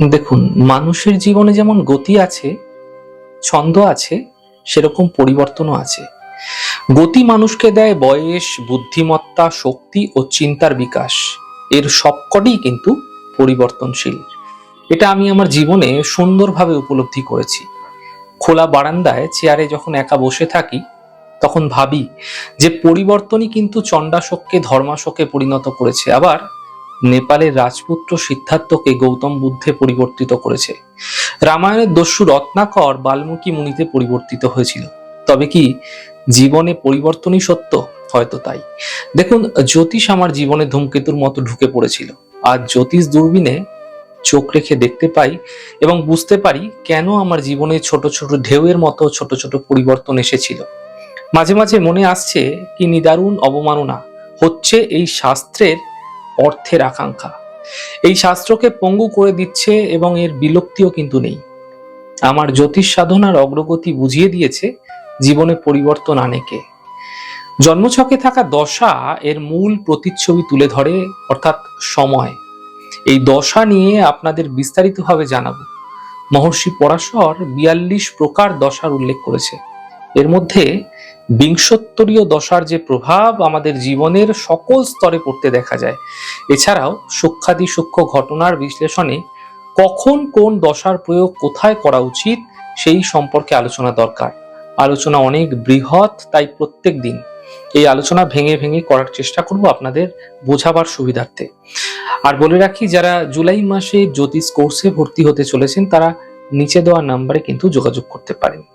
দেখুন, মানুষের জীবনে যেমন গতি আছে, ছন্দ আছে, সেরকম পরিবর্তনও আছে। গতি মানুষকে দেয় বয়স, বুদ্ধিমত্তা, শক্তি ও চিন্তার বিকাশ। এর সবকটিই কিন্তু পরিবর্তনশীল। এটা আমি আমার জীবনে সুন্দরভাবে উপলব্ধি করেছি। খোলা বারান্দায় চেয়ারে যখন একা বসে থাকি, তখন ভাবি যে পরিবর্তনই কিন্তু চণ্ডাশোককে ধর্মাশোকে পরিণত করেছে, আবার নেপালের রাজপুত্র সিদ্ধার্থকে গৌতম বুদ্ধে পরিবর্তিত করেছে। রামায়ণের দস্যু রত্নাকর বাল্মীকি মুনিতে পরিবর্তিত হয়েছিল। তবে কি জীবনে পরিবর্তনই সত্য? হয়তো তাই। দেখুন, জ্যোতিষ আমার জীবনে ধূমকেতুর মতো ঢুকে পড়েছিল। আর জ্যোতিষ দূরবীনে চোখ রেখে দেখতে পাই এবং বুঝতে পারি কেন আমার জীবনে ছোট ছোট ঢেউয়ের মতো ছোট ছোট পরিবর্তন এসেছিল। মাঝে মাঝে মনে আসছে কি নিদারুণ অবমাননা হচ্ছে এই শাস্ত্রের অর্থের আকাঙ্ক্ষা। এই শাস্ত্রকে পঙ্গু করে দিচ্ছে এবং এর বিলুপ্তিও কিন্তু নেই। আমার জ্যোতিষ সাধনার অগ্রগতি বুঝিয়ে দিয়েছে জীবনে পরিবর্তন আনে কে। জন্মছকে থাকা দশা এর মূল প্রতিচ্ছবি তুলে ধরে, অর্থাৎ সময়। এই দশা নিয়ে আপনাদের বিস্তারিতভাবে জানাবো। মহর্ষি পরাশর ৪২ প্রকার দশার উল্লেখ করেছে। এর মধ্যে বিংশোত্তরীয় দশার যে প্রভাব আমাদের জীবনের সকল স্তরে পড়তে দেখা যায়। এছাড়াও সূক্ষ্মাতি সূক্ষ্ম ঘটনার বিশ্লেষণে কখন কোন দশার প্রয়োগ কোথায় করা উচিত সেই সম্পর্কে আলোচনা দরকার। আলোচনা অনেক বৃহৎ, তাই প্রত্যেক দিন এই আলোচনা ভেঙে ভেঙে করার চেষ্টা করব আপনাদের বোঝাবার সুবিধার্থে। আর বলে রাখি, যারা জুলাই মাসে জ্যোতিষ কোর্সে ভর্তি হতে চলেছেন তারা নিচে দেওয়া নাম্বারে কিন্তু যোগাযোগ করতে পারেন।